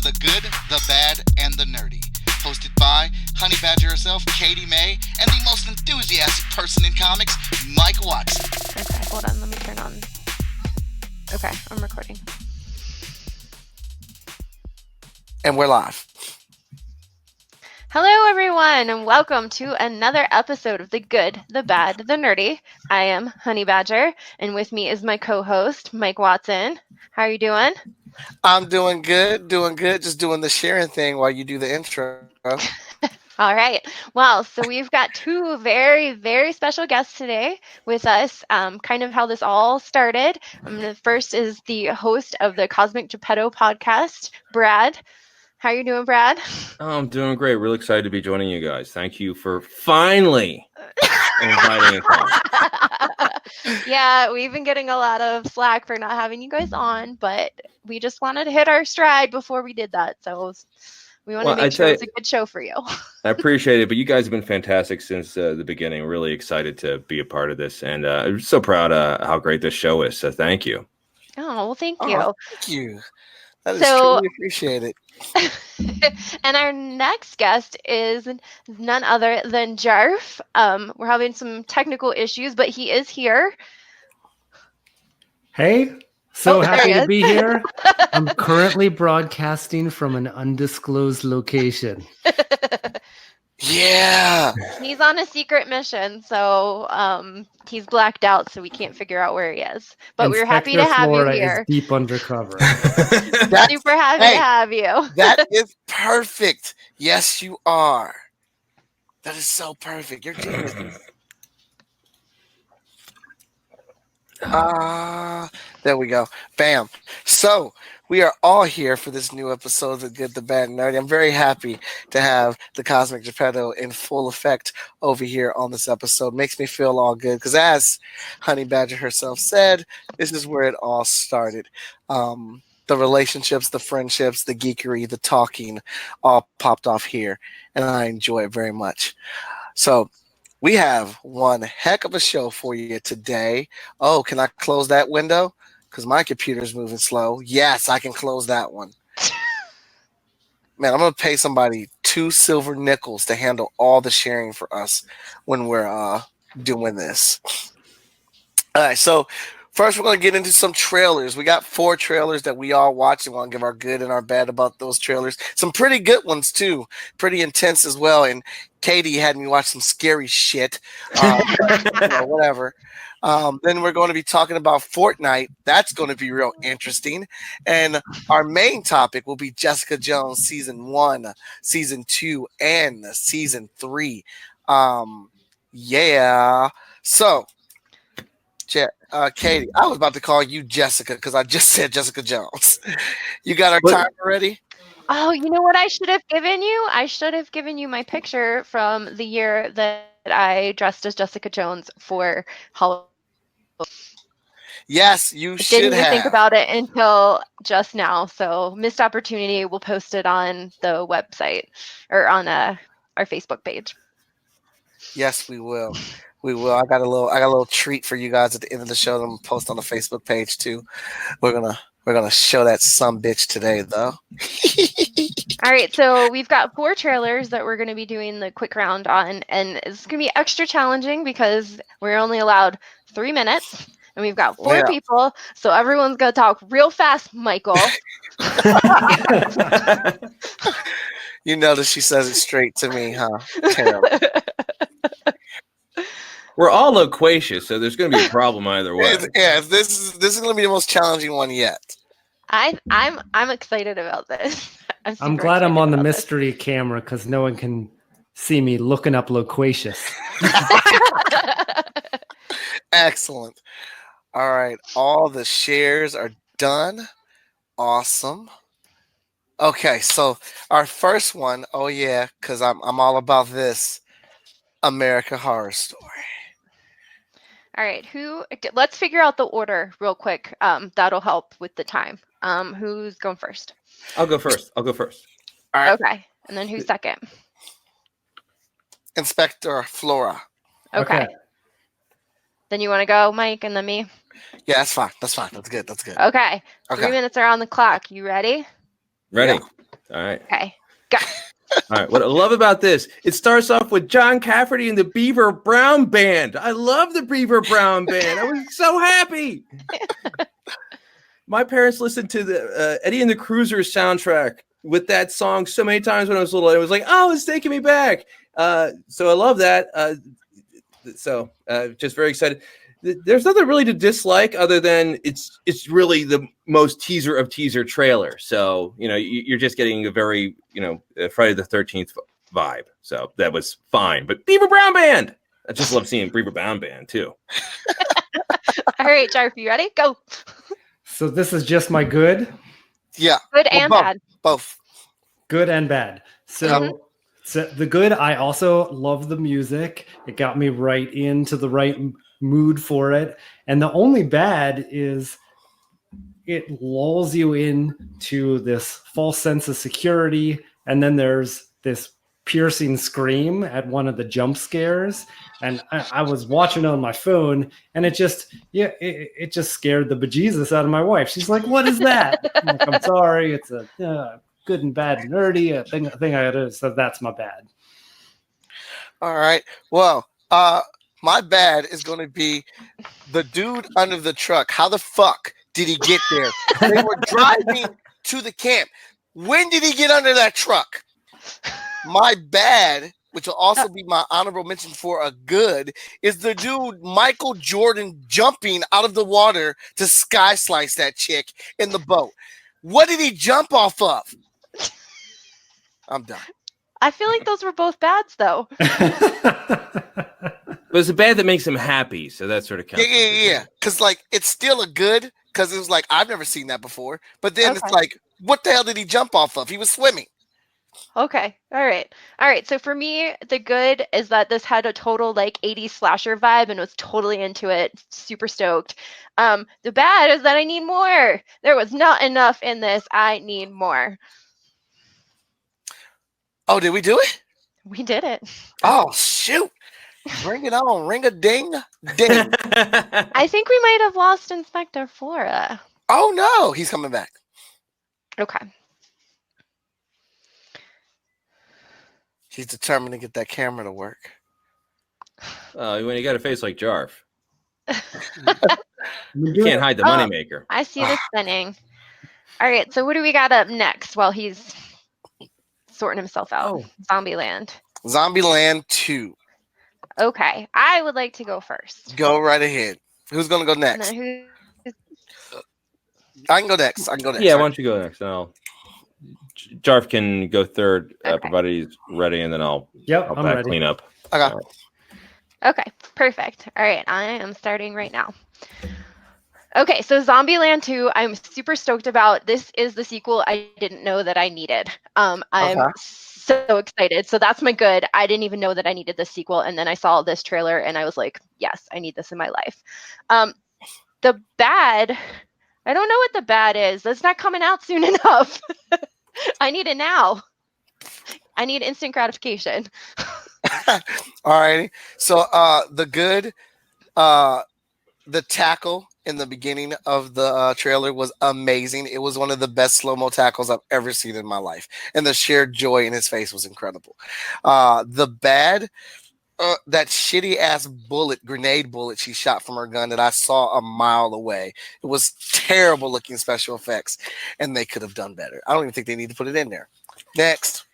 the good, the bad, and the nerdy. Hosted by Honey Badger herself, Katie May, and the most enthusiastic person in comics, Mike Watson. Okay, hold on. Let me turn on. Okay, I'm recording. And we're live. Hello, everyone, and welcome to another episode of The Good, the Bad, the Nerdy. I am Honey Badger, and with me is my co-host, Mike Watson. How are you doing? I'm doing good. Just doing the sharing thing while you do the intro. All right. Well, so we've got two very, very special guests today with us. Kind of how this all started. The first is the host of the Cosmic Gepitto Podcast, Brad. How are you doing, Brad? Oh, I'm doing great. Really excited to be joining you guys. Thank you for finally inviting us on. Yeah, we've been getting a lot of slack for not having you guys on, but we just wanted to hit our stride before we did that. So we want to make sure it's a good show for you. I appreciate it, but you guys have been fantastic since the beginning. Really excited to be a part of this, and I'm so proud of how great this show is. So thank you. Oh, well, thank you. Thank you. That is truly appreciated. And our next guest is none other than Jarf. We're having some technical issues, but he is here. Hey, so happy to be here. I'm currently broadcasting from an undisclosed location. Yeah. He's on a secret mission, so he's blacked out, so we can't figure out where he is. But we're happy to have Florida you here. is deep undercover. Super happy to have you. That is perfect. Yes, you are. That is so perfect. You're genius. There we go. Bam. So we are all here for this new episode of The Good, the Bad, and Nerdy. I'm very happy to have the Cosmic Gepitto in full effect over here on this episode. Makes me feel all good because, as Honey Badger herself said, this is where it all started. The relationships, the friendships, the geekery, the talking all popped off here, and I enjoy it very much. So we have one heck of a show for you today. Oh, can I close that window? Because my computer's moving slow. Yes, I can close that one. Man, I'm going to pay somebody 2 silver nickels to handle all the sharing for us when we're doing this. All right, so first we're going to get into some trailers. We got 4 trailers that we all watched, and we'll give our good and our bad about those trailers. Some pretty good ones, too. Pretty intense as well. And Katie had me watch some scary shit. Whatever. Then we're going to be talking about Fortnite. That's going to be real interesting. And our main topic will be Jessica Jones Season 1, Season 2, and Season 3. Yeah. So, Katie, I was about to call you Jessica because I just said Jessica Jones. You got our timer ready? Oh, you know what I should have given you? I should have given you my picture from the year that I dressed as Jessica Jones for Halloween. Yes, you should have. Didn't even think about it until just now. So missed opportunity. We'll post it on the website or on our Facebook page. Yes, we will. We will. I got a little treat for you guys at the end of the show. I'm gonna post on the Facebook page too. We're gonna show that sumbitch today, though. All right, so we've got 4 trailers that we're going to be doing the quick round on, and it's going to be extra challenging because we're only allowed 3 minutes, and we've got 4 people, so everyone's going to talk real fast, Michael. You notice she says it straight to me, huh? Terrible. We're all loquacious, so there's going to be a problem either way. This is going to be the most challenging one yet. I'm excited about this. I'm glad I'm on the mystery camera because no one can see me looking up loquacious. Excellent. All right, all the shares are done. Awesome. Okay, so our first one, oh yeah, because I'm all about this. American Horror Story. All right, let's figure out the order real quick. That'll help with the time. Who's going first? I'll go first. All right. Okay, and then who's second? Inspector Flora. Okay. Then you want to go, Mike, and then me? Yeah, that's fine. That's good. Okay. 3 minutes are on the clock. You ready? Ready. All right. Okay, go. All right. What I love about this, it starts off with John Cafferty and the Beaver Brown Band. I love the Beaver Brown Band. I was so happy. My parents listened to the Eddie and the Cruisers soundtrack with that song so many times when I was little. It was like, oh, it's taking me back. So I love that. Just very excited. There's nothing really to dislike other than it's really the most teaser of teaser trailer. So, you're just getting a very, Friday the 13th vibe. So that was fine. But Beaver Brown Band, I just love seeing Beaver Brown Band too. All right, Jarf, you ready? Go. So this is just my good? Yeah. Good and bad. Both. Good and bad. So the good, I also love the music. It got me right into the right mood for it. And the only bad is it lulls you into this false sense of security. And then there's this piercing scream at one of the jump scares. And I was watching on my phone, and it just scared the bejesus out of my wife. She's like, "What is that?" I'm like, "I'm sorry. It's a good and bad nerdy thing I gotta." So that's my bad. All right. Well, my bad is going to be the dude under the truck. How the fuck did he get there? They were driving to the camp. When did he get under that truck? My bad, which will also be my honorable mention for a good, is the dude Michael Jordan jumping out of the water to sky slice that chick in the boat. What did he jump off of? I'm done. I feel like those were both bads, though. But it's a bad that makes him happy, so that sort of counts. Yeah. Because, it's still a good, because it was like, I've never seen that before. But then it's like, what the hell did he jump off of? He was swimming. Okay. All right. So for me, the good is that this had a total 80s slasher vibe and was totally into it. Super stoked. The bad is that I need more. There was not enough in this. I need more. Oh, did we do it? We did it. Oh, shoot. Bring it on. Ring a ding. Ding. I think we might have lost Inspector Flora. Oh, no. He's coming back. Okay. He's determined to get that camera to work. When you got a face like Jarf. You can't hide the moneymaker. I see the spinning. All right, so what do we got up next while he's sorting himself out? Zombieland. Zombieland 2. Okay, I would like to go first. Go right ahead. Who's going to go next? I can go next. Yeah, why don't you go next? Jarf can go third, provided he's ready, and then I'll I'm ready. Clean up. Okay. Okay, perfect. All right, I am starting right now. Okay, so Zombieland 2, I'm super stoked about. This is the sequel I didn't know that I needed. I'm so excited. So that's my good. I didn't even know that I needed this sequel, and then I saw this trailer, and I was like, yes, I need this in my life. The bad, I don't know what the bad is. That's not coming out soon enough. I need it now. I need instant gratification. All righty. So the good, the tackle in the beginning of the trailer was amazing. It was one of the best slow-mo tackles I've ever seen in my life. And the sheer joy in his face was incredible. The bad, that shitty-ass grenade bullet she shot from her gun that I saw a mile away. It was terrible-looking special effects, and they could have done better. I don't even think they need to put it in there. Next.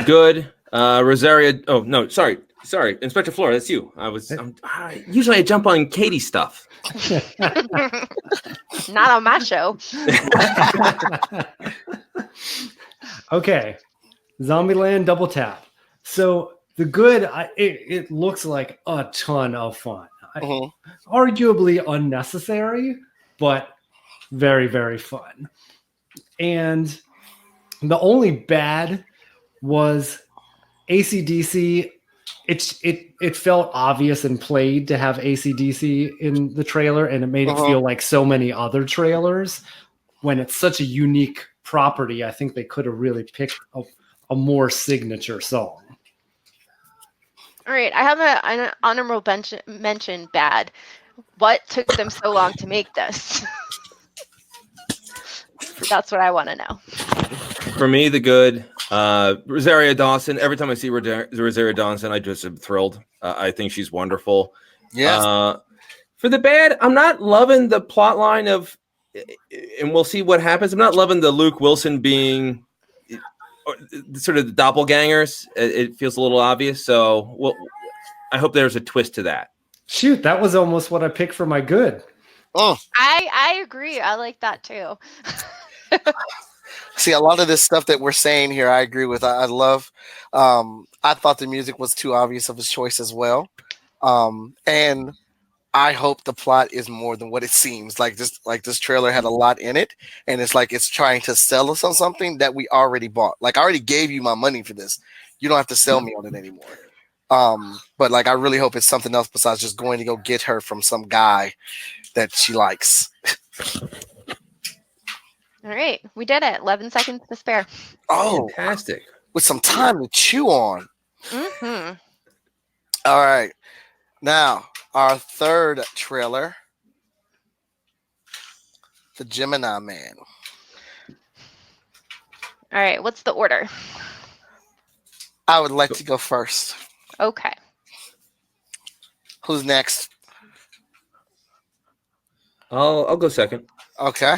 Good. Rosaria. Oh, no, sorry. Inspector Flora, that's you. Usually I jump on Katie stuff. Not on my show. Okay. Zombieland double tap. So the good, it looks like a ton of fun. Arguably unnecessary, but very, very fun. And the only bad was AC/DC. It felt obvious and played to have AC/DC in the trailer, and it made it feel like so many other trailers. When it's such a unique property, I think they could have really picked a more signature song. All right, I have an honorable mention bad. What took them so long to make this? That's what I want to know. For me, the good, Rosario Dawson. Every time I see Rosario Dawson, I just am thrilled. I think she's wonderful. Yes. For the bad, I'm not loving the plot line of, and we'll see what happens. I'm not loving the Luke Wilson being sort of the doppelgangers. It feels a little obvious. So I hope there's a twist to that. Shoot, that was almost what I picked for my good. Oh, I agree. I like that too. see, a lot of this stuff that we're saying here, I agree with. I love. I thought the music was too obvious of a choice as well, and I hope the plot is more than what it seems. Like this trailer had a lot in it, and it's like it's trying to sell us on something that we already bought. Like I already gave you my money for this. You don't have to sell me on it anymore. But like I really hope it's something else besides just going to go get her from some guy that she likes. All right, we did it. 11 seconds to spare. Oh, Fantastic. with some time to chew on. Mm-hmm. All right. Now, our third trailer, The Gemini Man. All right, what's the order? I would like to go first. Okay. Who's next? I'll go second. Okay.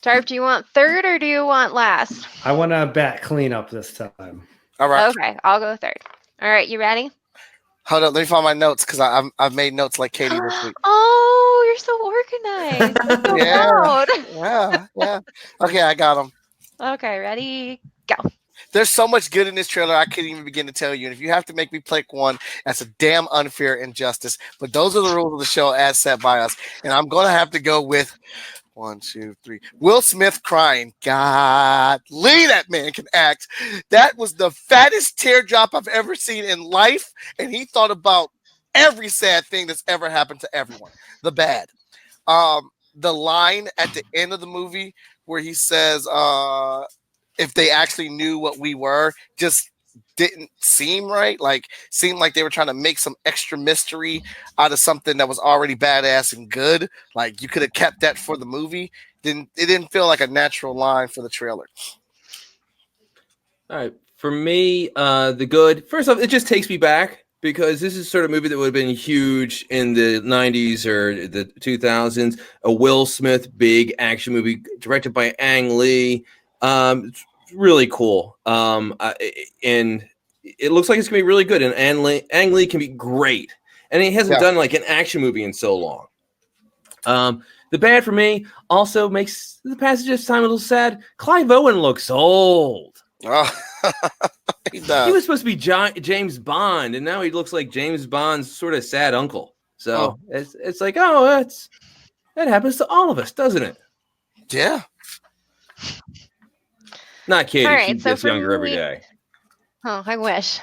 Jarv, do you want third or do you want last? I want to bat cleanup this time. All right. Okay, I'll go third. All right, you ready? Hold up. Let me find my notes because I've made notes like Katie this week. Oh, you're so organized. I'm so Yeah. proud. Yeah. Okay, I got them. Okay, ready? Go. There's so much good in this trailer, I couldn't even begin to tell you. And if you have to make me pick one, that's a damn unfair injustice. But those are the rules of the show as set by us. And I'm going to have to go with 1, 2, 3. Will Smith crying. Golly, that man can act. That was the fattest teardrop I've ever seen in life. And he thought about every sad thing that's ever happened to everyone. The bad. The line at the end of the movie where he says, if they actually knew what we were, just didn't seem right. Like, seemed like they were trying to make some extra mystery out of something that was already badass and good. Like, you could have kept that for the movie. It didn't feel like a natural line for the trailer. All right. For me, the good, first off, it just takes me back because this is sort of movie that would have been huge in the 90s or the 2000s. A Will Smith big action movie directed by Ang Lee. It's really cool. And it looks like it's gonna be really good. And Ang Lee can be great. And he hasn't done like an action movie in so long. The bad for me also makes the passage of time a little sad. Clive Owen looks old. Oh, he does. He was supposed to be James Bond, and now he looks like James Bond's sort of sad uncle. So it's like, that happens to all of us, doesn't it? Yeah. Not Katie. All right, She so gets for younger every me- day. Oh, I wish.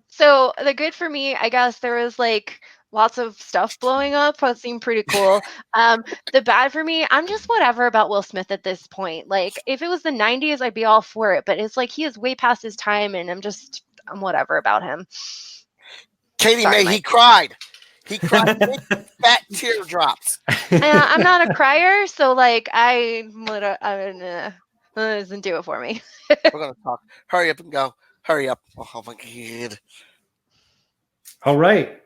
So the good for me, I guess there was like lots of stuff blowing up. It seemed pretty cool. The bad for me, I'm just whatever about Will Smith at this point. Like if it was the 90s, I'd be all for it. But it's like he is way past his time, and I'm whatever about him. Katie Sorry, May, Mike. he cried. He cried big, fat teardrops. I'm not a crier, so like doesn't do it for me. We're going to talk. Hurry up and go. Hurry up. Oh, my God. All right.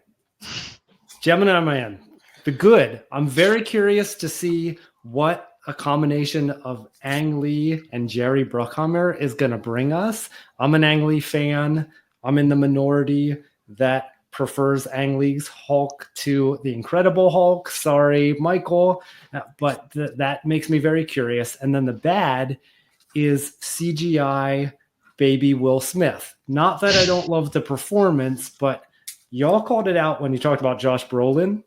Gemini Man, the good. I'm very curious to see what a combination of Ang Lee and Jerry Bruckheimer is going to bring us. I'm an Ang Lee fan. I'm in the minority that prefers Ang Lee's Hulk to the Incredible Hulk. Sorry, Michael. But that makes me very curious. And then the bad is CGI baby Will Smith. Not that I don't love the performance, but y'all called it out when you talked about Josh Brolin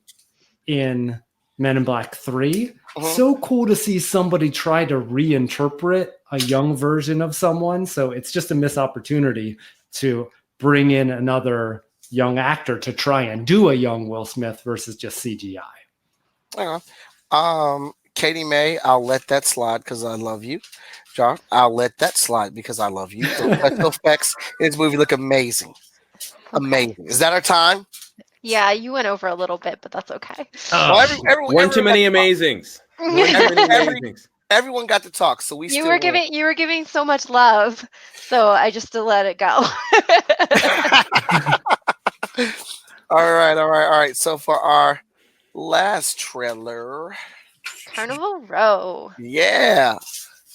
in Men in Black 3. So cool to see somebody try to reinterpret a young version of someone. So it's just a missed opportunity to bring in another young actor to try and do a young Will Smith versus just CGI. Katie May, I'll let that slide because I love you. John, I'll let that slide because I love you. The special effects in this movie look amazing. Amazing. Is that our time? Yeah, you went over a little bit, but that's okay. Well, One too many amazings. One too many amazings. everyone got to talk, so we You still were win. giving so much love, so I just let it go. All right. So for our last trailer, Carnival Row. yeah,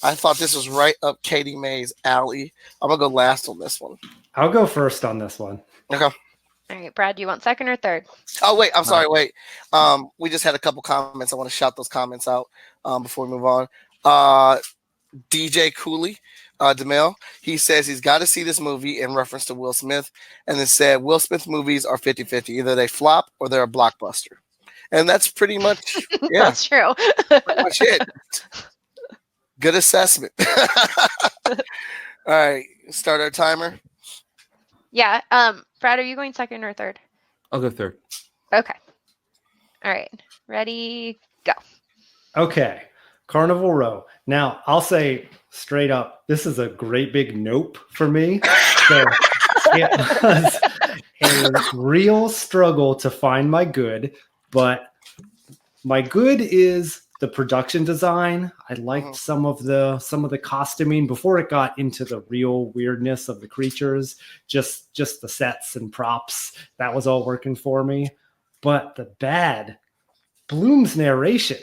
I thought this was right up Katie May's alley. I'm gonna go last on this one. I'll go first on this one. Okay. All right, Brad, do you want second or third? Oh wait, I'm sorry. Wait, we just had a couple comments. I want to shout those comments out before we move on. DJ Cooley, DeMille, he says he's got to see this movie in reference to Will Smith, and then said Will Smith movies are 50-50. Either they flop or they're a blockbuster. And that's pretty much, yeah, That's true. pretty much it. Good assessment. All right, start our timer. Yeah. Brad, are you going second or third? I'll go third. Okay. All right. Ready, go. Okay, Carnival Row. Now, I'll say straight up, this is a great big nope for me. So it was a real struggle to find my good, but my good is the production design. I liked some of the costuming before it got into the real weirdness of the creatures. Just the sets and props, that was all working for me. But the bad, Bloom's narration,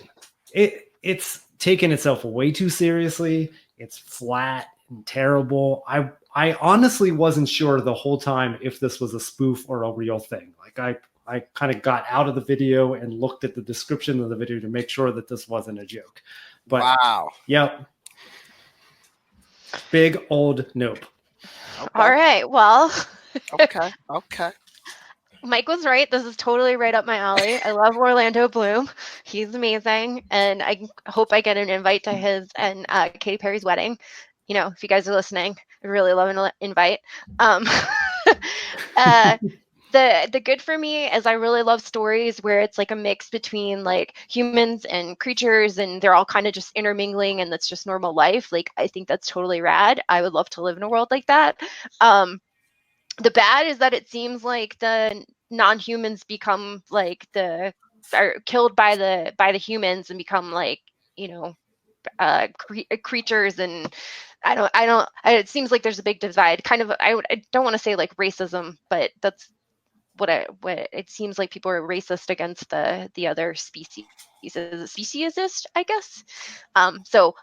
it's taken itself way too seriously. It's flat and terrible. I honestly wasn't sure the whole time if this was a spoof or a real thing. Like I kind of got out of the video and looked at the description of the video to make sure that this wasn't a joke. But wow. Yep. Big old nope. Okay. All right. Well, Okay. Mike was right. This is totally right up my alley. I love Orlando Bloom. He's amazing. And I hope I get an invite to his and Katy Perry's wedding. You know, if you guys are listening, I really love an invite. The good for me is I really love stories where it's like a mix between like humans and creatures and they're all kind of just intermingling and that's just normal life. Like, I think that's totally rad. I would love to live in a world like that. The bad is that it seems like the non-humans become like are killed by the humans and become like, you know, creatures, and it seems like there's a big divide. Kind of, I don't want to say like racism, but that's what it seems like. People are racist against the other species. Is it speciesist, I guess? So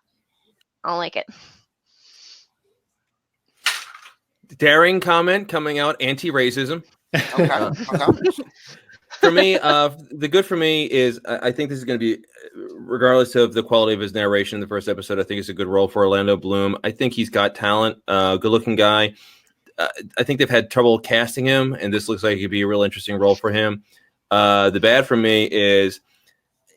I don't like it. Daring comment coming out, anti-racism. Okay. For me, the good for me is I think this is going to be, regardless of the quality of his narration in the first episode, I think it's a good role for Orlando Bloom. I think he's got talent, good-looking guy. I think they've had trouble casting him, and this looks like it could be a real interesting role for him. The bad for me is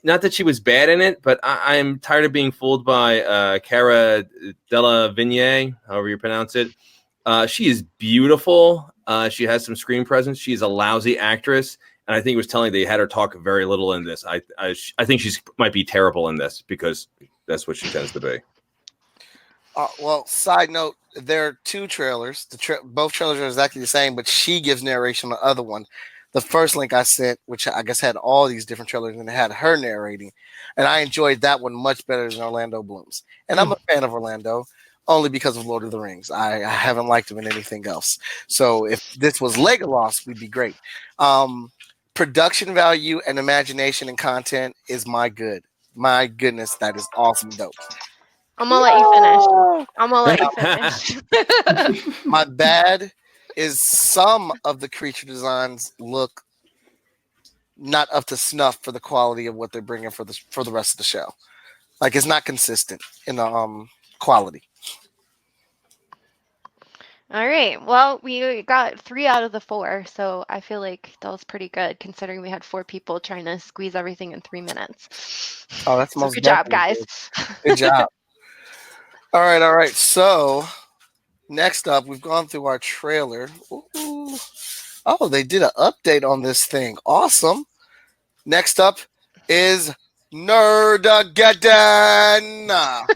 not that she was bad in it, but I'm tired of being fooled by Cara Delevingne, however you pronounce it. She is beautiful. She has some screen presence. She's a lousy actress. And I think it was telling they had her talk very little in this. I think she might be terrible in this because that's what she tends to be. Well, side note, there are two trailers. Both trailers are exactly the same, but she gives narration on the other one. The first link I sent, which I guess had all these different trailers and it had her narrating, and I enjoyed that one much better than Orlando Bloom's. And I'm a fan of Orlando only because of Lord of the Rings. I haven't liked him in anything else. So if this was Legolas, we'd be great. Production value and imagination and content is my good. My goodness, that is awesome dope. I'm gonna let you finish. My bad is some of the creature designs look not up to snuff for the quality of what they're bringing for the rest of the show. Like, it's not consistent in the quality. All right. Well, we got 3 out of the 4, so I feel like that was pretty good considering we had 4 people trying to squeeze everything in 3 mintle. Oh, that's so most good job, guys. Good job. All right. So next up, we've gone through our trailer. Ooh. Oh, they did an update on this thing. Awesome. Next up is Nerdageddon.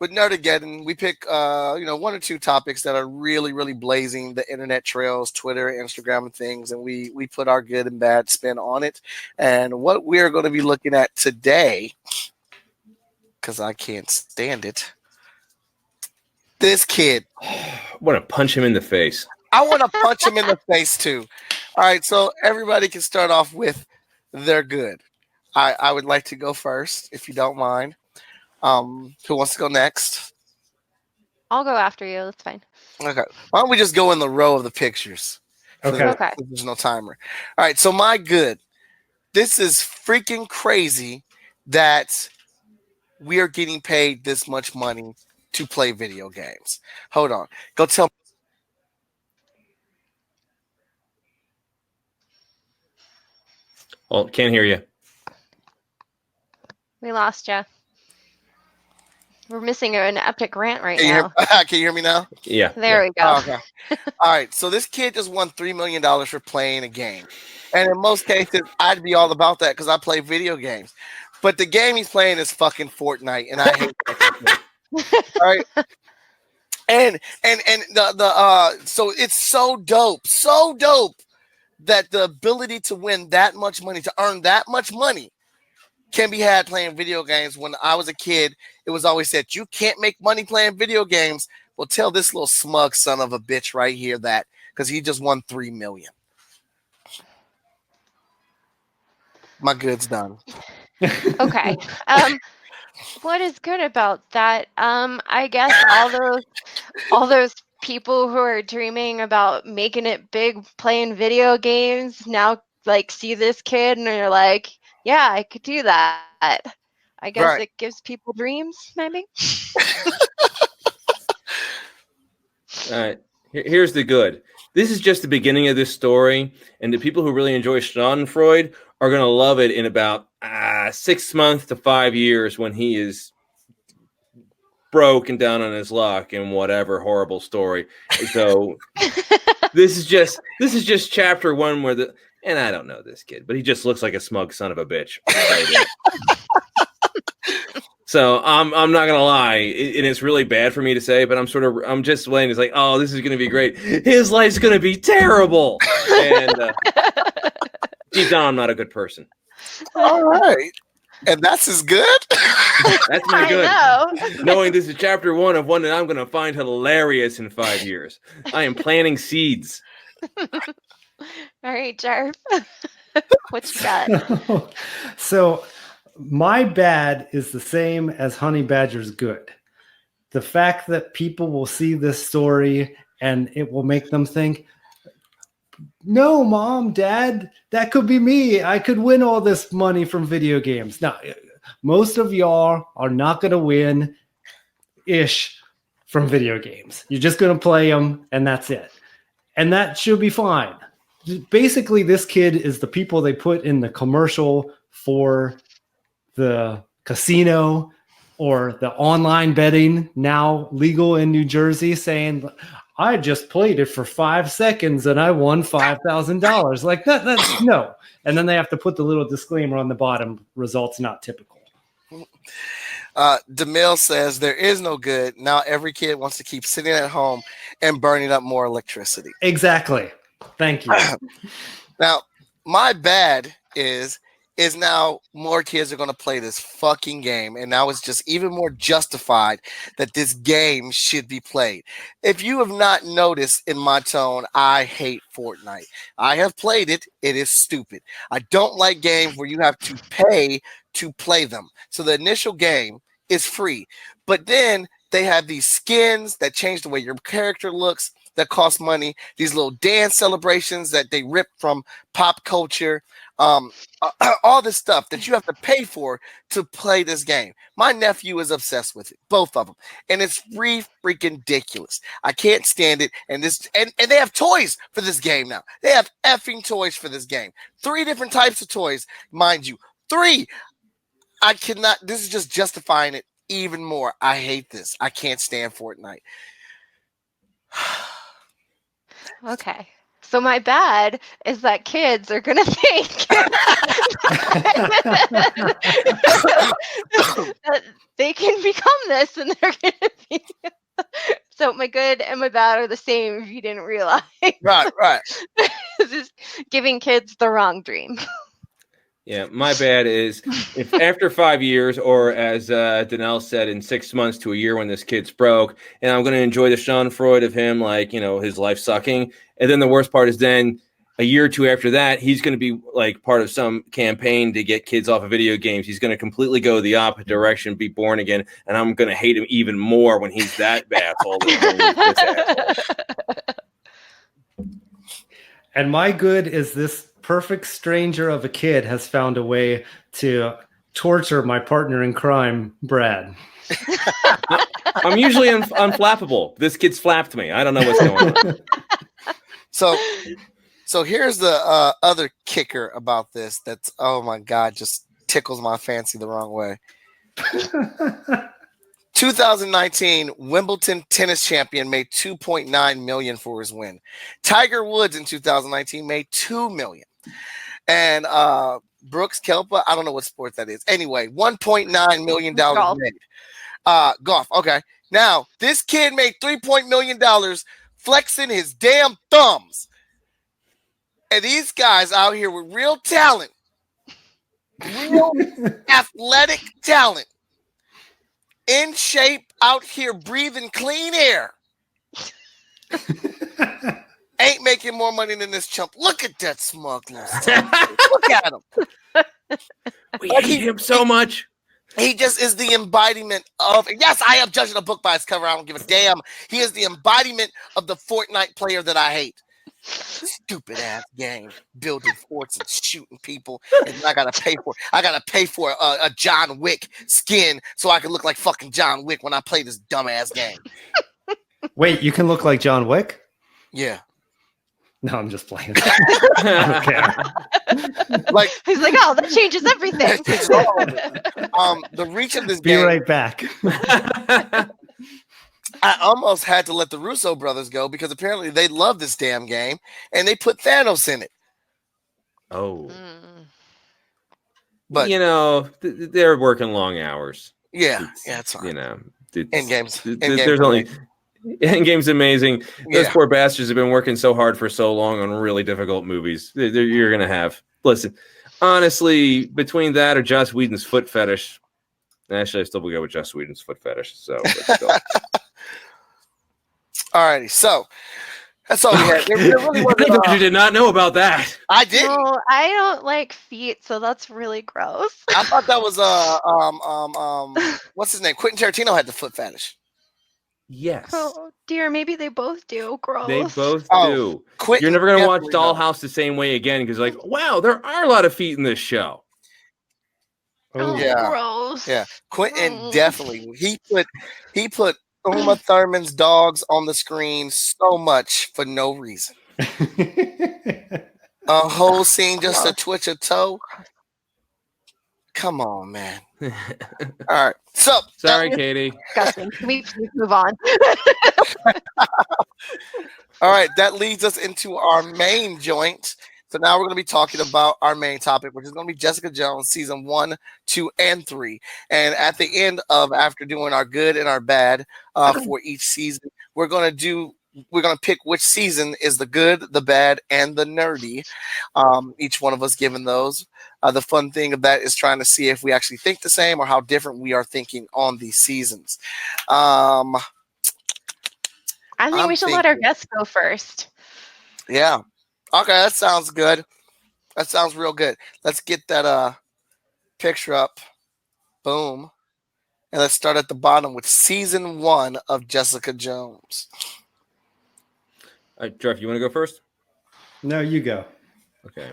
With Nerdageddon, we pick 1 or 2 topics that are really, really blazing the internet trails, Twitter, Instagram, and things, and we put our good and bad spin on it. And what we're going to be looking at today because I can't stand it. This kid. I want to punch him in the face. I want to punch him in the face too. All right, so everybody can start off with they're good. I would like to go first, if you don't mind. Who wants to go next? I'll go after you. That's fine. Okay. Why don't we just go in the row of the pictures? Okay. Okay. There's no timer. All right, so my good. This is freaking crazy that we are getting paid this much money to play video games. Hold on. Go tell me. Oh, can't hear you. We lost you. We're missing an epic rant right Can you, now. can you hear me now? Yeah. There we go. Oh, okay. All right. So this kid just won $3 million for playing a game. And in most cases, I'd be all about that because I play video games. But the game he's playing is fucking Fortnite, and I hate that. All right. And so it's so dope that the ability to win that much money, to earn that much money, can be had playing video games. When I was a kid, it was always said, you can't make money playing video games. Well, tell this little smug son of a bitch right here that, because he just won $3 million. My good's done. Okay. What is good about that? I guess all those people who are dreaming about making it big playing video games now like see this kid and they're like, yeah, I could do that. I guess Right. it gives people dreams, maybe. All right. Here's the good. This is just the beginning of this story, and the people who really enjoy Schadenfreude are going to love it in about 6 months to 5 years when he is broke and down on his luck and whatever horrible story. So this is just chapter one where and I don't know this kid, but he just looks like a smug son of a bitch. So I'm not gonna lie, and it's really bad for me to say, but I'm just waiting. It's like, oh, this is gonna be great. His life's gonna be terrible, and deep down, I'm not a good person. All right. And that's as good? That's my good. I know. Knowing this is chapter one of one that I'm gonna find hilarious in 5 years. I am planting seeds. All right, Jarv. What you got? So my bad is the same as Honey Badger's good. The fact that people will see this story and it will make them think, no, Mom, Dad, that could be me. I could win all this money from video games. Now, most of y'all are not going to win-ish from video games. You're just going to play them, and that's it. And that should be fine. Basically, this kid is the people they put in the commercial for the casino or the online betting, now legal in New Jersey, saying, I just played it for 5 seconds and I won $5,000. Like that's no. And then they have to put the little disclaimer on the bottom, results not typical. DeMille says there is no good. Now every kid wants to keep sitting at home and burning up more electricity. Exactly. Thank you. Now, my bad is now more kids are going to play this fucking game, and now it's just even more justified that this game should be played. If you have not noticed in my tone, I hate Fortnite. I have played it. It is stupid. I don't like games where you have to pay to play them. So the initial game is free, but then they have these skins that change the way your character looks that cost money, these little dance celebrations that they rip from pop culture, all this stuff that you have to pay for to play this game. My nephew is obsessed with it, both of them, and it's freaking ridiculous. I can't stand it. And they have toys for this game now. They have effing toys for this game. 3 different types of toys, mind you. 3. I cannot. This is just justifying it even more. I hate this. I can't stand Fortnite. Okay. So my bad is that kids are going to think that they can become this and they're going to be. So my good and my bad are the same if you didn't realize. Right. This is giving kids the wrong dream. Yeah, my bad is if after 5 years, or as Danelle said, in 6 months to a year when this kid's broke, and I'm going to enjoy the Schadenfreude of him, like, his life sucking. And then the worst part is then a year or two after that, he's going to be like part of some campaign to get kids off of video games. He's going to completely go the opposite direction, be born again, and I'm going to hate him even more when he's that asshole. And my good is this perfect stranger of a kid has found a way to torture my partner in crime, Brad. I'm usually unflappable. This kid's flapped me. I don't know what's going on. So here's the other kicker about this that's, oh my God, just tickles my fancy the wrong way. 2019 Wimbledon tennis champion made $2.9 million for his win. Tiger Woods in 2019 made $2 million. And Brooks Koepka, I don't know what sport that is. Anyway, $1.9 million made. Golf. Okay. Now, this kid made $3 million flexing his damn thumbs. And these guys out here with real talent, real athletic talent, in shape, out here breathing clean air, ain't making more money than this chump. Look at that smugness. Look at him. We hate him so much. He just is the embodiment of, yes, I am judging a book by its cover. I don't give a damn. He is the embodiment of the Fortnite player that I hate. Stupid ass game, building forts and shooting people, and I gotta pay for it. I gotta pay for a John Wick skin so I can look like fucking John Wick when I play this dumbass game. Wait, you can look like John Wick? Yeah. No, I'm just playing. I don't care. Like, he's like, oh, that changes everything. The reach of this Be game. right back. I almost had to let the Russo brothers go because apparently they love this damn game and they put Thanos in it. Oh. But they're working long hours. Yeah, it's fine. Endgame's amazing. Those poor bastards have been working so hard for so long on really difficult movies. You're gonna have honestly, between that or Joss Whedon's foot fetish. Actually, I still will go with Joss Whedon's foot fetish. So let's go. Alrighty, so that's all we had. There really wasn't, you did not know about that. I didn't. No, I don't like feet, so that's really gross. I thought that was what's his name? Quentin Tarantino had the foot fetish. Yes. Oh dear, maybe they both do. Gross. They both do. Quentin You're never gonna watch definitely Dollhouse the same way again because, like, wow, there are a lot of feet in this show. Oh, yeah. Gross. Yeah, Quentin definitely. He put Uma Thurman's dogs on the screen so much for no reason. A whole scene just to twitch a toe. Come on, man. All right. So sorry, Katie. Disgusting. Can we please move on? All right, that leads us into our main joint. So now we're going to be talking about our main topic, which is going to be Jessica Jones season 1, 2, and 3. And at the end of, after doing our good and our bad for each season, we're going to pick which season is the good, the bad, and the nerdy. Each one of us given those. The fun thing of that is trying to see if we actually think the same or how different we are thinking on these seasons. I think we should let our guests go first. Yeah. Okay, that sounds good. That sounds real good. Let's get that picture up. Boom. And let's start at the bottom with season 1 of Jessica Jones. All right, Jeff, you want to go first? No, you go. Okay.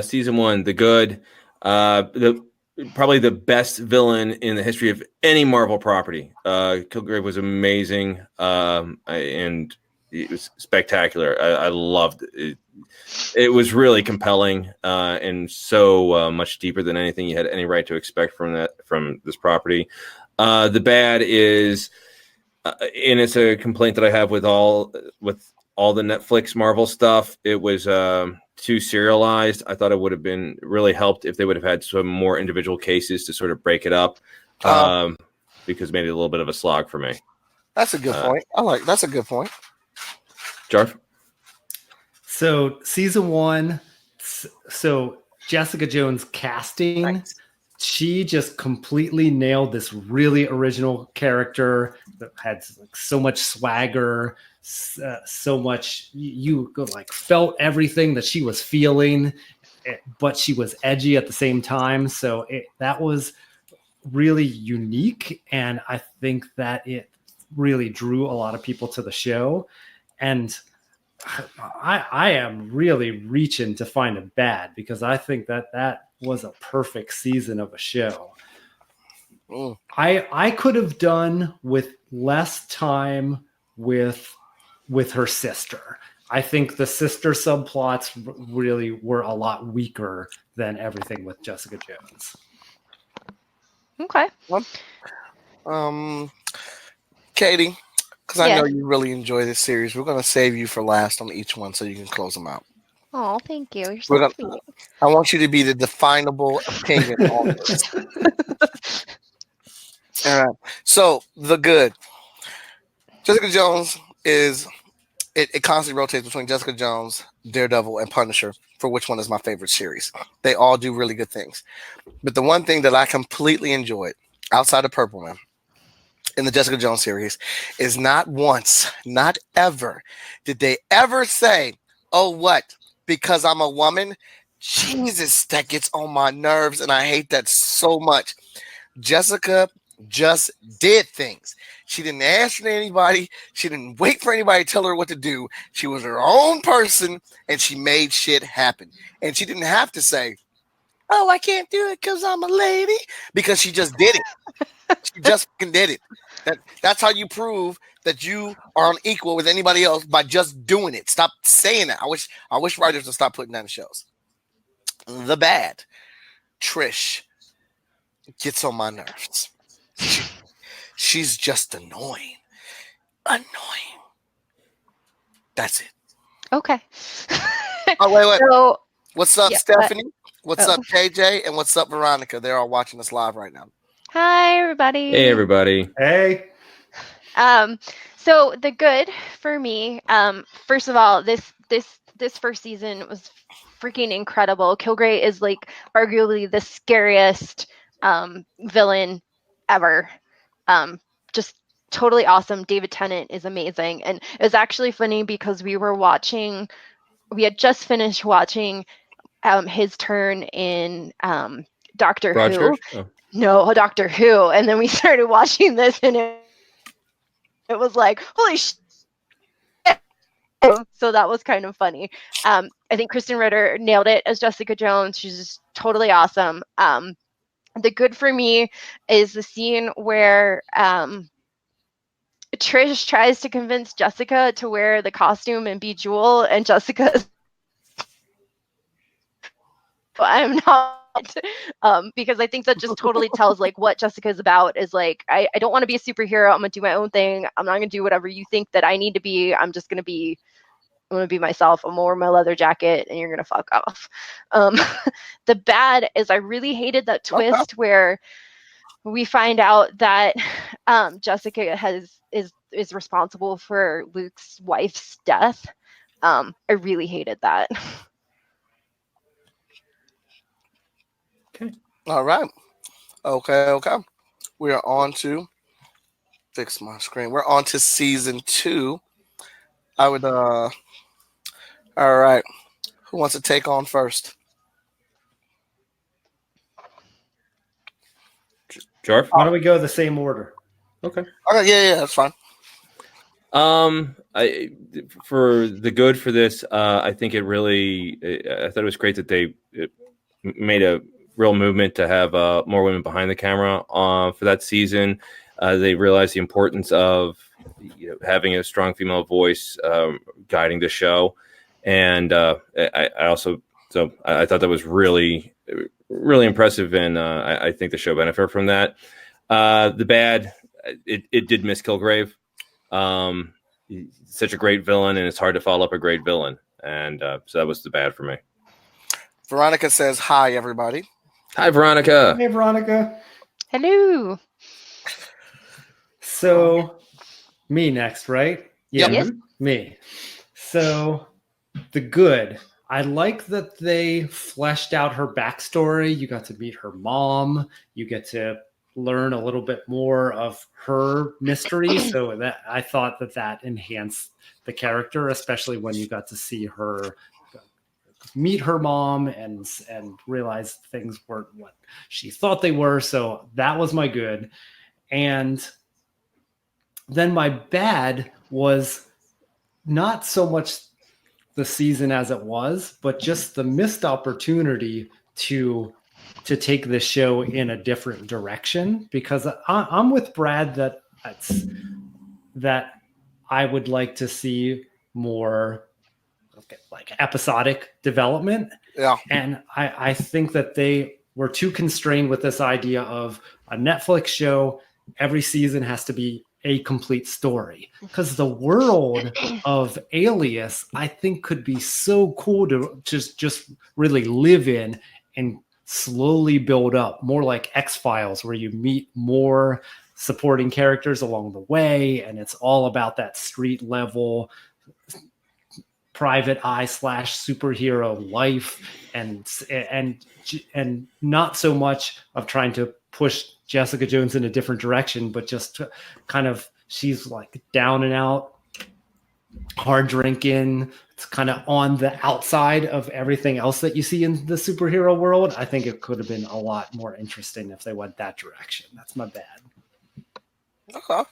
Season 1, the good. Probably the best villain in the history of any Marvel property. Kilgrave was amazing, and it was spectacular. I loved it. It was really compelling and so much deeper than anything you had any right to expect from this property. The bad is, and it's a complaint that I have with all the Netflix Marvel stuff. It was too serialized. I thought it would have been really helped if they would have had some more individual cases to sort of break it up, because it made it a little bit of a slog for me. That's a good point. That's a good point. Jarf? So season 1, so Jessica Jones casting. Right. She just completely nailed this really original character that had like so much swagger, so much you like felt everything that she was feeling, but she was edgy at the same time. So that was really unique, and I think that it really drew a lot of people to the show. And I am really reaching to find a bad, because I think that was a perfect season of a show. I could have done with less time with her sister. I think the sister subplots really were a lot weaker than everything with Jessica Jones. Okay. Katie, because I Yes. know you really enjoy this series, we're going to save you for last on each one so you can close them out. Oh, thank you. You're We're so gonna- sweet. I want you to be the definable opinion on this. All right. So, The Good. Jessica Jones is, it constantly rotates between Jessica Jones, Daredevil, and Punisher for which one is my favorite series. They all do really good things. But the one thing that I completely enjoyed, outside of Purple Man, in the Jessica Jones series, is not once, not ever, did they ever say, oh, what? Because I'm a woman? Jesus, that gets on my nerves, and I hate that so much. Jessica just did things. She didn't ask anybody. She didn't wait for anybody to tell her what to do. She was her own person, and she made shit happen. And she didn't have to say, oh, I can't do it because I'm a lady, because she just did it. She just fucking did it. That's how you prove that you are unequal with anybody else, by just doing it. Stop saying that. I wish writers would stop putting that in shows. The Bad. Trish gets on my nerves. She's just annoying. That's it. Okay. Oh, wait. So, What's up, yeah, Stephanie? What's oh. up, KJ? And what's up, Veronica? They're all watching us live right now. hi, everybody. Hey, everybody. Hey, So The Good for me, first of all, this first season was freaking incredible. Kilgrave is like arguably the scariest villain ever. Just totally awesome. David Tennant is amazing. And it was actually funny because we had just finished watching his turn in Doctor Who. Oh. No, Doctor Who. And then we started watching this, and it was like, holy shit. So that was kind of funny. I think Kristen Ritter nailed it as Jessica Jones. She's just totally awesome. The good for me is the scene where Trish tries to convince Jessica to wear the costume and be Jewel, and Jessica I'm not, because I think that just totally tells like what Jessica's about, is like, I don't want to be a superhero. I'm gonna do my own thing. I'm not gonna do whatever you think that I need to be. I'm gonna be myself. I'm gonna wear my leather jacket, and you're gonna fuck off. The bad is I really hated that twist where we find out that Jessica is responsible for Luke's wife's death. I really hated that. Okay. All right. Okay. We are on to fix my screen. We're on to season 2. I would all right. Who wants to take on first? Jarf? why don't we go the same order? Okay. Okay, yeah, that's fine. I for the good for this, I think it really. I thought it was great that they made a real movement to have more women behind the camera for that season. They realized the importance of having a strong female voice guiding the show, and I also I thought that was really impressive, and I think the show benefited from that. The bad, it did miss Kilgrave. Such a great villain, and it's hard to follow up a great villain, and so that was the bad for me. Veronica says hi, everybody. Hi, Veronica. Hey, Veronica. Hello. So, me next, right? Yep. Yes. Me. So, The Good. I like that they fleshed out her backstory. You got to meet her mom. You get to learn a little bit more of her mystery. So that I thought that enhanced the character, especially when you got to see her meet her mom and realize things weren't what she thought they were. So that was my good. And then my bad was not so much the season as it was, but just the missed opportunity to take this show in a different direction. Because I'm with Brad that I would like to see more like episodic development. Yeah. And I think that they were too constrained with this idea of a Netflix show. Every season has to be a complete story, because the world of Alias, I think, could be so cool to just really live in and slowly build up, more like X-Files, where you meet more supporting characters along the way, and it's all about that street level private eye / superhero life, and not so much of trying to push Jessica Jones in a different direction, but just kind of, she's like down and out, hard drinking. It's kind of on the outside of everything else that you see in the superhero world. I think it could have been a lot more interesting if they went that direction. That's my bad. Okay. All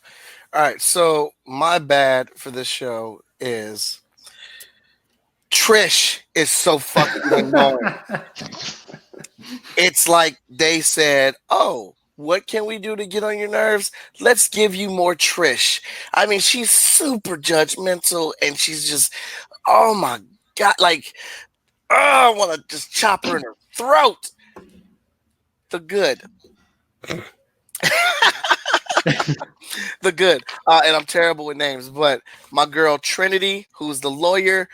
right. So my bad for this show is Trish is so fucking annoying. It's like they said, oh, what can we do to get on your nerves? Let's give you more Trish. I mean, she's super judgmental, and she's just, oh my God, like, oh, I want to just chop her in her throat. The good. The good. And I'm terrible with names, but my girl Trinity, who's the lawyer,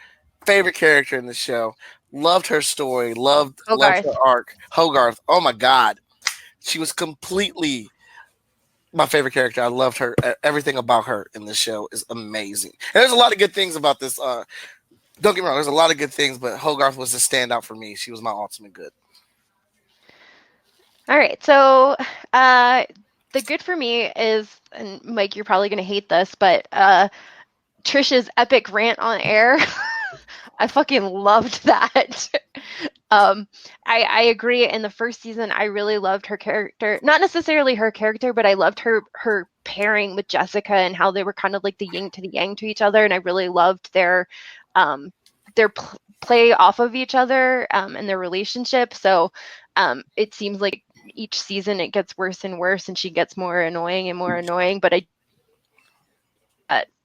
favorite character in the show. Loved her story. Loved her arc. Hogarth. Oh my God. She was completely my favorite character. I loved her. Everything about her in the show is amazing. And there's a lot of good things about this. Don't get me wrong. There's a lot of good things, but Hogarth was the standout for me. She was my ultimate good. All right. So the good for me is, and Mike, you're probably going to hate this, but Trisha's epic rant on air. I fucking loved that. I agree. In the first season, I really loved her character. Not necessarily her character, but I loved her pairing with Jessica and how they were kind of like the yin to the yang to each other. And I really loved their play off of each other and their relationship. So it seems like each season it gets worse and worse, and she gets more annoying and more annoying. But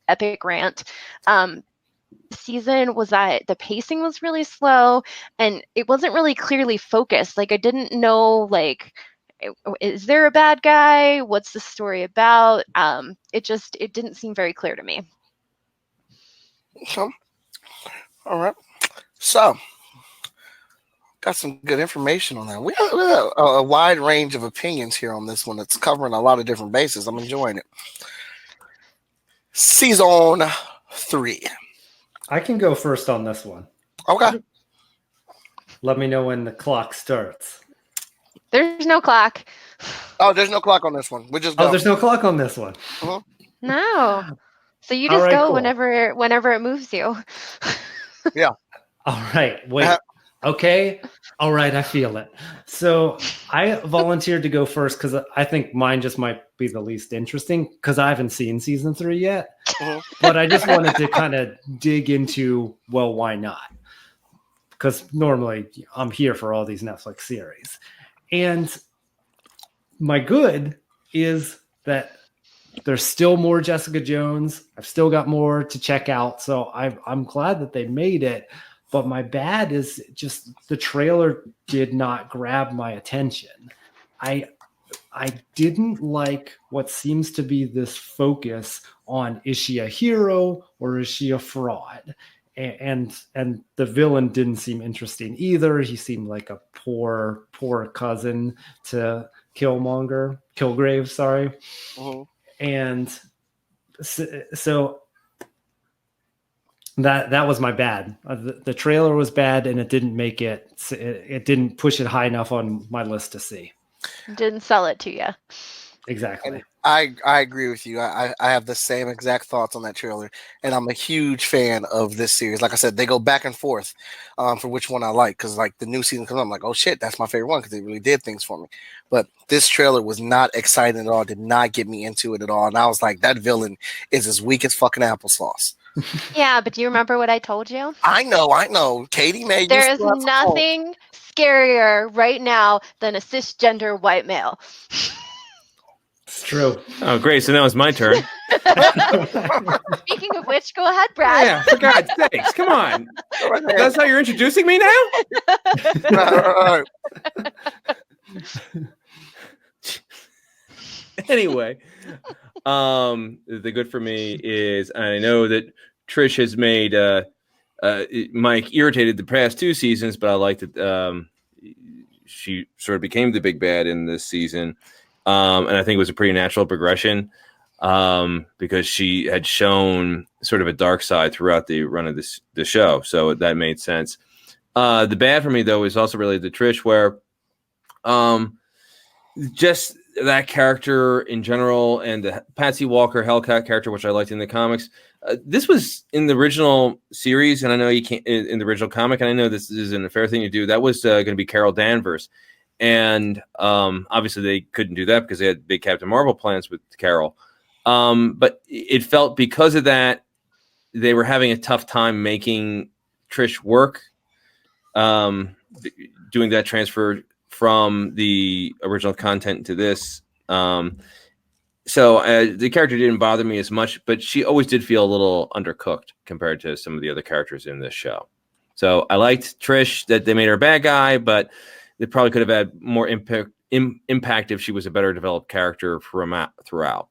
epic rant. Season was that the pacing was really slow, and it wasn't really clearly focused. Like, I didn't know, like, is there a bad guy? What's the story about? It didn't seem very clear to me. All right. So, got some good information on that. We have a wide range of opinions here on this one. It's covering a lot of different bases. I'm enjoying it. Season 3. I can go first on this one. Okay. Let me know when the clock starts. There's no clock. Oh, there's no clock on this one. We just go. Oh, there's no clock on this one. Uh-huh. No. So you just go cool. whenever it moves you. Yeah. All right. Wait. Okay. All right. I feel it. So I volunteered to go first because I think mine just might be the least interesting because I haven't seen season 3 yet. Uh-huh. But I just wanted to kind of dig into, well, why not? Because normally I'm here for all these Netflix series. And my good is that there's still more Jessica Jones. I've still got more to check out. So I'm glad that they made it. But my bad is just the trailer did not grab my attention. I didn't like what seems to be this focus on, is she a hero or is she a fraud? And the villain didn't seem interesting either. He seemed like a poor cousin to Kilgrave, sorry. Uh-huh. And so That was my bad. The trailer was bad, and it didn't make it. It didn't push it high enough on my list to see. Didn't sell it to you. Exactly. And I agree with you. I have the same exact thoughts on that trailer, and I'm a huge fan of this series. Like I said, they go back and forth for which one I like, because like the new season comes, I'm like, oh shit, that's my favorite one because they really did things for me. But this trailer was not exciting at all. Did not get me into it at all, and I was like, that villain is as weak as fucking applesauce. Yeah, but do you remember what I told you? I know. Katie May. There is nothing scarier right now than a cisgender white male. It's true. Oh, great. So now it's my turn. Speaking of which, go ahead, Brad. Yeah, for God's sakes. Come on. That's how you're introducing me now? Right. Anyway, the good for me is I know that Trish has made Mike irritated the past 2 seasons, but I like that she sort of became the big bad in this season. And I think it was a pretty natural progression because she had shown sort of a dark side throughout the run of the show. So that made sense. The bad for me, though, is also related to Trish, where just that character in general and the Patsy Walker Hellcat character, which I liked in the comics. This was in the original series, and I know you can't in the original comic, and I know this isn't a fair thing to do. That was going to be Carol Danvers. And obviously they couldn't do that because they had big Captain Marvel plans with Carol. But it felt because of that, they were having a tough time making Trish work, doing that transfer from the original content to this. So the character didn't bother me as much, but she always did feel a little undercooked compared to some of the other characters in this show. So I liked Trish that they made her a bad guy, but they probably could have had more impact if she was a better developed character throughout.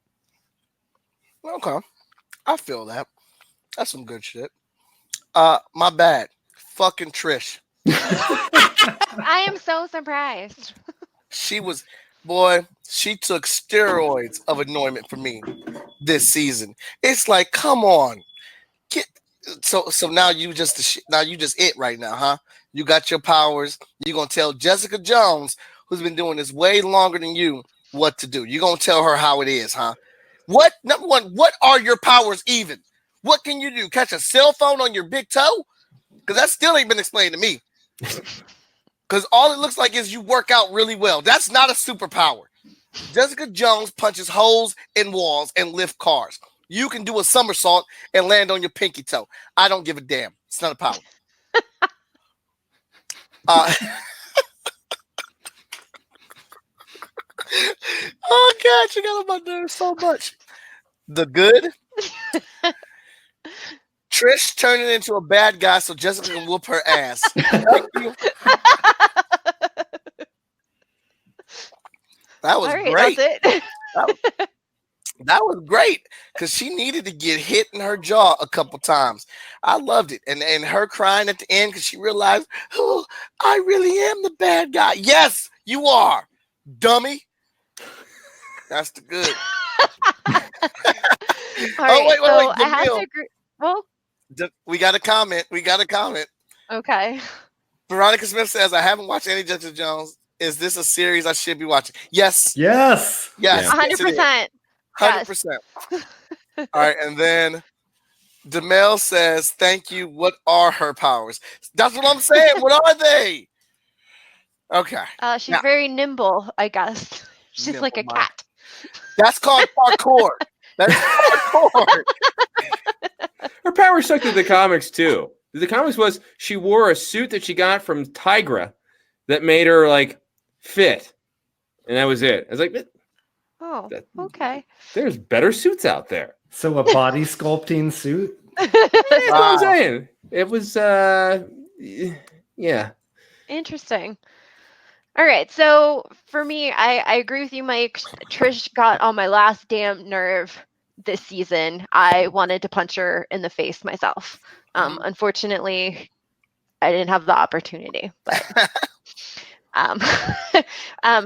Okay. I feel that. That's some good shit. My bad. Fucking Trish. I am so surprised. She took steroids of annoyment for me this season. It's like, come on. So now you just it right now, huh? You got your powers. You're going to tell Jessica Jones, who's been doing this way longer than you, what to do. You're going to tell her how it is, huh? What? Number one, what are your powers even? What can you do? Catch a cell phone on your big toe? Because that still ain't been explained to me. Because all it looks like is you work out really well. That's not a superpower. Jessica Jones punches holes in walls and lift cars. You can do a somersault and land on your pinky toe. I don't give a damn. It's not a power. Oh God, you got on my nerves so much. The good. Trish turning into a bad guy so Jessica can whoop her ass. Thank you. That was great. That's it. That was great because she needed to get hit in her jaw a couple times. I loved it. And her crying at the end because she realized, oh, I really am the bad guy. Yes, you are, dummy. That's the good. Wait. I have to agree. Well, we got a comment. okay. Veronica Smith says, I haven't watched any Jessica Jones. Is this a series I should be watching? Yes. Yes. 100%. 100%. All right. And then Demel says, thank you. What are her powers? That's what I'm saying. What are they? Okay. She's very nimble, I guess. She's Nimble, like a cat. That's called parkour. That's parkour. Her power stuck to the comics too. The comics was she wore a suit that she got from Tigra that made her like fit, and that was it. I was like, oh, okay. There's better suits out there. So a body sculpting suit. That's what I'm saying. It was, yeah. Interesting. All right. So for me, I agree with you, Mike. Trish got on my last damn nerve this season. I wanted to punch her in the face myself. Unfortunately, I didn't have the opportunity. But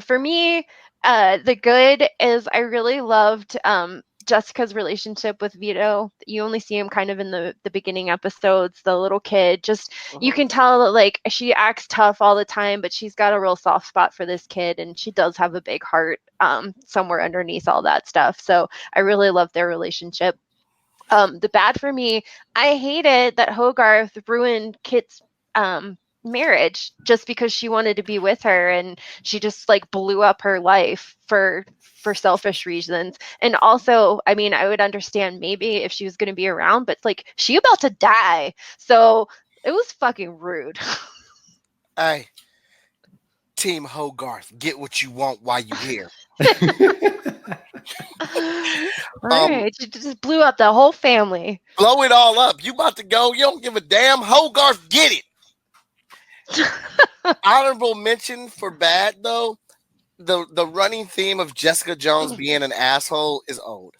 for me, the good is I really loved Jessica's relationship with Vito. You only see him kind of in the beginning episodes, the little kid. Just you can tell that like she acts tough all the time, but she's got a real soft spot for this kid, and she does have a big heart somewhere underneath all that stuff. So I really love their relationship. The bad for me, I hated that Hogarth ruined Kit's marriage just because she wanted to be with her, and she just like blew up her life for selfish reasons. And also, I mean, I would understand maybe if she was going to be around, but like she about to die, so it was fucking rude. Hey, Team Hogarth, get what you want while you here. Right, she just blew up the whole family. Blow it all up. You about to go? You don't give a damn. Hogarth, get it. Honorable mention for bad though. The running theme of Jessica Jones being an asshole is old.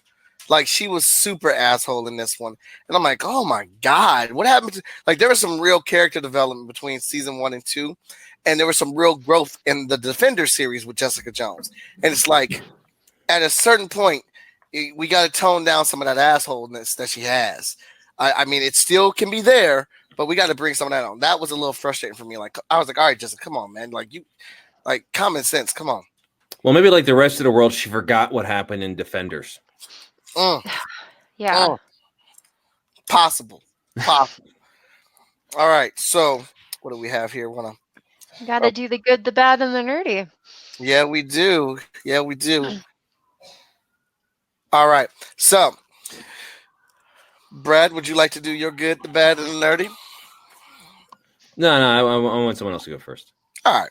Like she was super asshole in this one, and I'm like, oh my god, what happened to like there was some real character development between season 1 and 2, and there was some real growth in the Defender series with Jessica Jones, and it's like at a certain point we got to tone down some of that assholeness that she has. I mean, it still can be there, but we got to bring some of that on. That was a little frustrating for me. Like I was like, all right, Jessica, come on, man. Like you, like common sense, come on. Well, maybe like the rest of the world, she forgot what happened in Defenders. Yeah. Possible. All right, so what do we have here? You got to do the good, the bad, and the nerdy. Yeah, we do. All right, so Brad, would you like to do your good, the bad, and the nerdy? No, I want someone else to go first. All right,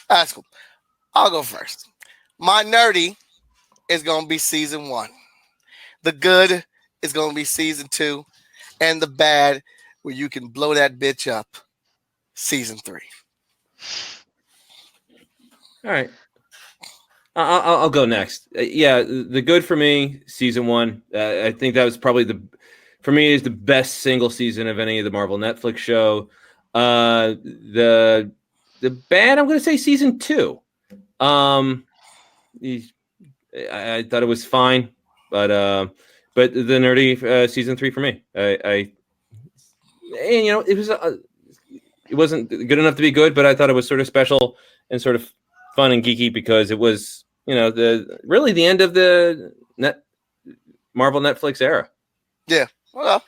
that's cool. I'll go first. My nerdy is going to be season 1. The good is going to be season 2. And the bad, where you can blow that bitch up, season 3. All right. I'll go next. Yeah, the good for me, season 1. I think that was probably for me, is the best single season of any of the Marvel Netflix show. The bad, I'm going to say season 2. I thought it was fine, but the nerdy season 3 for me. And you know, it wasn't good enough to be good, but I thought it was sort of special and sort of fun and geeky because it was, you know, really the end of the Marvel Netflix era. Yeah. Well,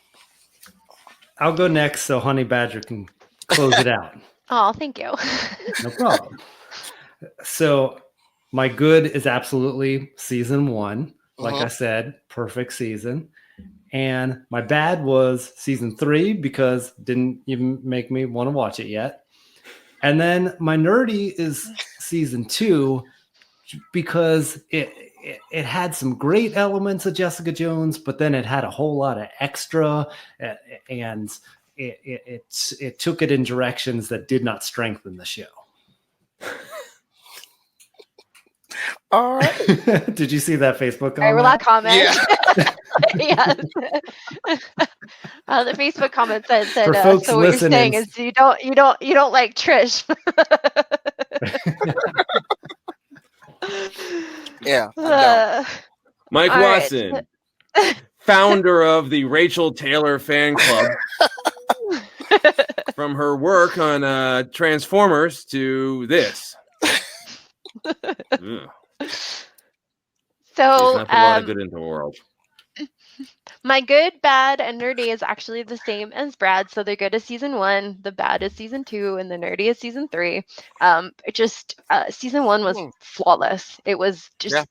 I'll go next so Honey Badger can close it out. Oh, thank you. No problem. So my good is absolutely season 1. Like I said, perfect season. And my bad was season 3 because didn't even make me want to watch it yet. And then my nerdy is season 2 because it had some great elements of Jessica Jones, but then it had a whole lot of extra, and it took it in directions that did not strengthen the show. all right. Did you see that Facebook comment? I will not comment. Yeah. Yes. The Facebook comment said For that. folks So what you're saying listening- is you don't like Trish. Yeah. I don't. Mike All right. Watson, founder of the Rachel Taylor fan club. From her work on Transformers to this. Ugh. So Not put a lot of good into the world. my good, bad, and nerdy is actually the same as Brad. So the good is season 1, the bad is season 2, and the nerdy is season 3. Season 1 was flawless. It was just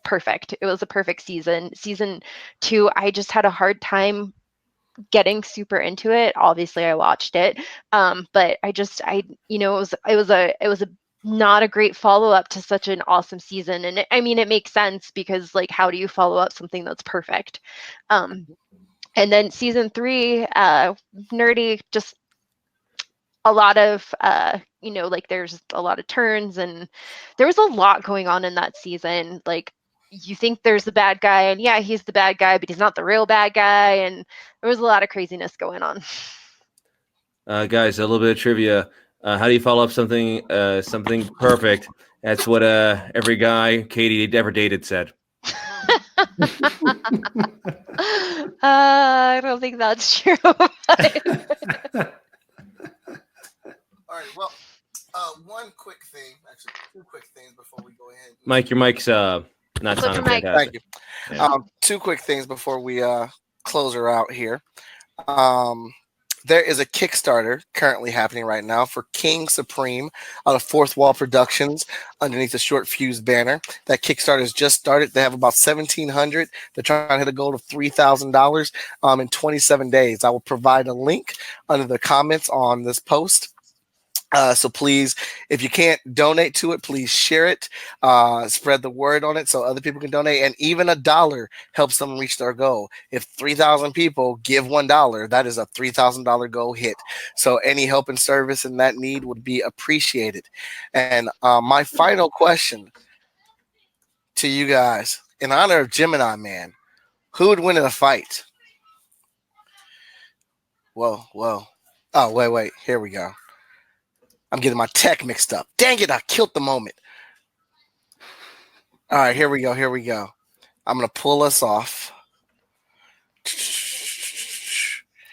perfect. It was a perfect season. Season 2, I just had a hard time getting super into it. Obviously, I watched it, but it was a not a great follow-up to such an awesome season. And it makes sense because like, how do you follow up something that's perfect? And then season 3, nerdy, just a lot of there's a lot of turns, and there was a lot going on in that season. Like, you think there's the bad guy, and yeah, he's the bad guy, but he's not the real bad guy, and there was a lot of craziness going on. Guys, a little bit of trivia. How do you follow up something perfect? That's what every guy Katie ever dated said. I don't think that's true. But All right. Well, one quick thing, actually, two quick things before we go ahead. Mike, your mic's not Flip sounding your mic. fantastic. Thank you. Yeah. Two quick things before we close her out here. There is a Kickstarter currently happening right now for King Supreme out of Fourth Wall Productions underneath the Short Fuse banner. That Kickstarter has just started. They have about 1,700. They're trying to hit a goal of $3,000 in 27 days. I will provide a link under the comments on this post. So please, if you can't donate to it, please share it, spread the word on it so other people can donate. And even $1 helps them reach their goal. If 3,000 people give $1, that is a $3,000 goal hit. So any help and service in that need would be appreciated. And my final question to you guys, in honor of Gemini Man, who would win in a fight? Whoa. Oh, wait. Here we go. I'm getting my tech mixed up. Dang it, I killed the moment. All right, here we go. I'm going to pull us off.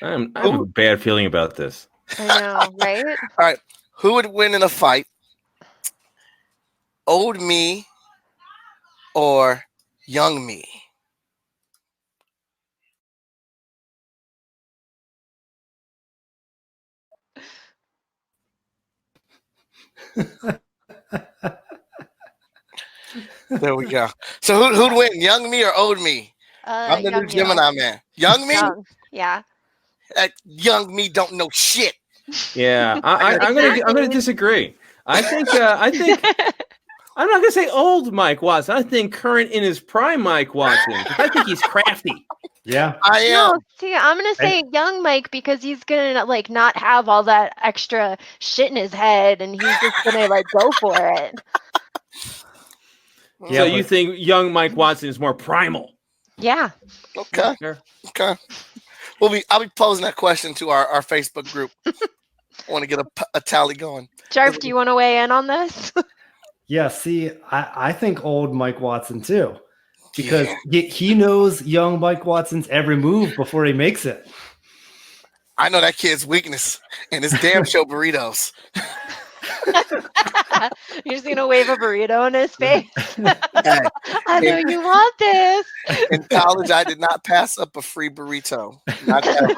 I have a bad feeling about this. I know, right? All right, who would win in a fight? Old me or young me? There we go. So who'd win, young me or old me? I'm the new Young you. Gemini Man. Young me? Young. Yeah. That young me don't know shit. Yeah, I'm gonna disagree. I think I'm not gonna say old Mike Watson. I think current in his prime Mike Watson. I think he's crafty. Yeah. I am. No, see, I'm gonna say young Mike because he's gonna like not have all that extra shit in his head, and he's just gonna like go for it. Yeah, So you think young Mike Watson is more primal? Yeah. Okay. Sure. Okay. I'll be posing that question to our Facebook group. I want to get a tally going. Jarf, do you want to weigh in on this? Yeah, see, I think old Mike Watson too, because he knows young Mike Watson's every move before he makes it. I know that kid's weakness and his damn show burritos. You're just gonna wave a burrito in his face. Hey, I know you want this. in college, I did not pass up a free burrito. Not ever.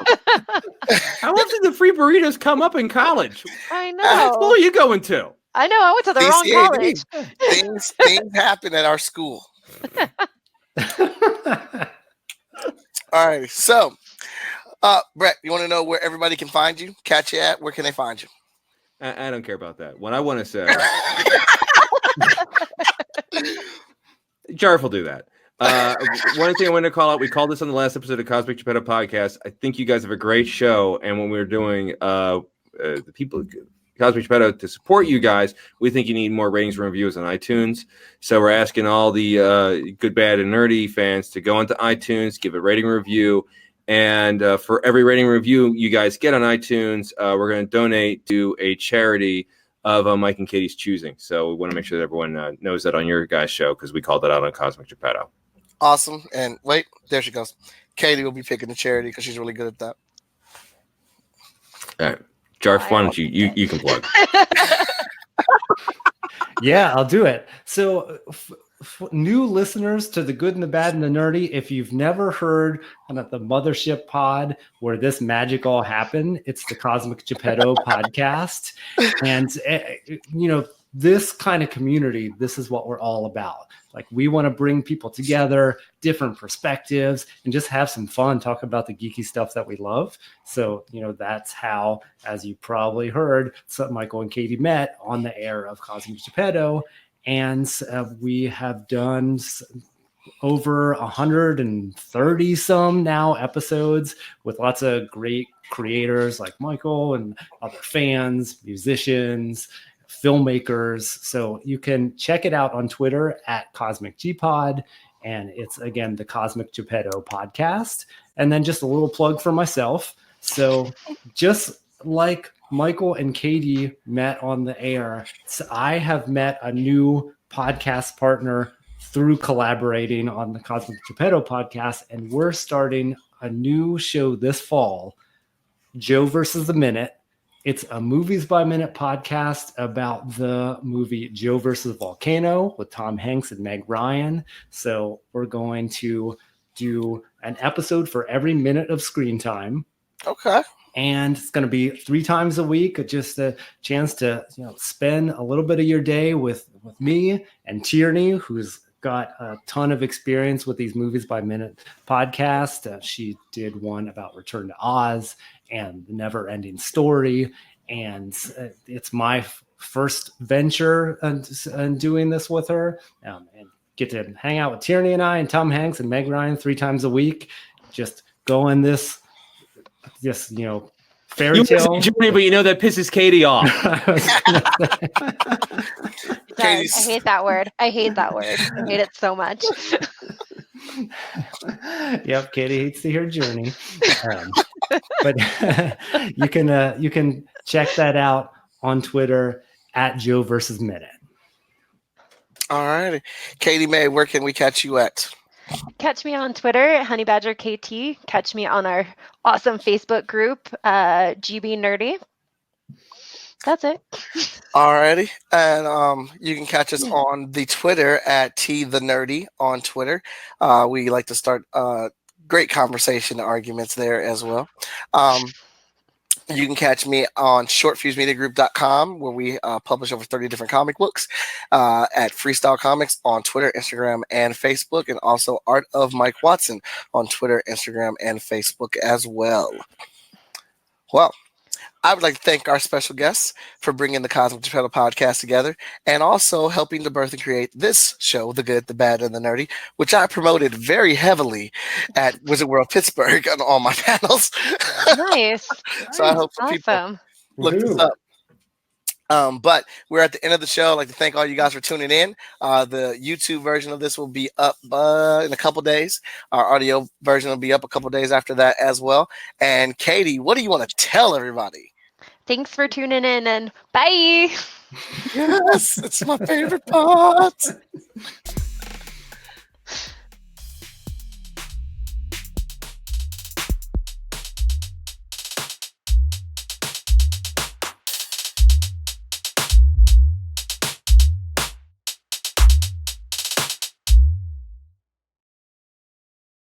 How often do free burritos come up in college? I What know. school are you going to? I know. I went to the wrong DCAD. college. Things happen at our school. All right. So, Brett, you want to know where everybody can find you? Catch you at? Where can they find you? I don't care about that. What I want to say, Jarf will do that. One thing I wanted to call out, we called this on the last episode of Cosmic Gepitto Podcast. I think you guys have a great show. And when we were doing the people, Cosmic Gepitto, to support you guys, we think you need more ratings and reviews on iTunes. So we're asking all the good, bad, and nerdy fans to go into iTunes, give a rating review. And for every rating review you guys get on iTunes, we're going to donate to a charity of Mike and Katie's choosing. So we want to make sure that everyone knows that on your guys' show, because we called that out on Cosmic Gepitto. Awesome. And wait, there she goes. Katie will be picking the charity because she's really good at that. All right. Jarf, why don't you can plug. Yeah, I'll do it. So new listeners to the good and the bad and the nerdy, if you've never heard the Mothership Pod where this magic all happened, it's the Cosmic Gepitto Podcast. And, this kind of community, this is what we're all about. Like, we want to bring people together, different perspectives, and just have some fun, talk about the geeky stuff that we love. So, that's how, as you probably heard, Michael and Katie met on the air of Cosmic Gepitto. And we have done over 130 some now episodes with lots of great creators like Michael and other fans, musicians, filmmakers. So you can check it out on Twitter at Cosmic Gpod. And it's, again, the Cosmic Gepitto Podcast. And then just a little plug for myself. So just like Michael and Katie met on the air, so I have met a new podcast partner through collaborating on the Cosmic Gepitto podcast. And we're starting a new show this fall, Joe versus the Minute. It's a movies by minute podcast about the movie Joe versus Volcano with Tom Hanks and Meg Ryan. So we're going to do an episode for every minute of screen time. Okay. And it's going to be 3 times a week, just a chance to spend a little bit of your day with me and Tierney, who's got a ton of experience with these movies by minute podcast. She did one about Return to Oz and The Never Ending Story. And it's my first venture in doing this with her. And get to hang out with Tierney and I and Tom Hanks and Meg Ryan 3 times a week. Just going this fairy tale. Journey, but that pisses Katie off. I hate that word. I hate it so much. Yep, Katie hates to hear Journey. But you can check that out on Twitter at Joe versus Minute. All righty. Katie May, where can we catch you at? Catch me on Twitter at HoneyBadgerKT. Catch me on our awesome Facebook group, GB Nerdy. That's it. Alrighty. And you can catch us on the Twitter at T the Nerdy on Twitter. We like to start great conversation arguments there as well. You can catch me on shortfusemediagroup.com, where we publish over 30 different comic books, at Freestyle Comics on Twitter, Instagram, and Facebook, and also Art of Mike Watson on Twitter, Instagram, and Facebook as well. Well, I would like to thank our special guests for bringing the Cosmic Gepitto podcast together and also helping to birth and create this show, The Good, the Bad, and the Nerdy, which I promoted very heavily at Wizard World Pittsburgh on all my panels. Nice. So I hope people look this up. But we're at the end of the show. I'd like to thank all you guys for tuning in. The YouTube version of this will be up in a couple days. Our audio version will be up a couple days after that as well. And Katie, what do you want to tell everybody? Thanks for tuning in, and bye. Yes, it's my favorite part.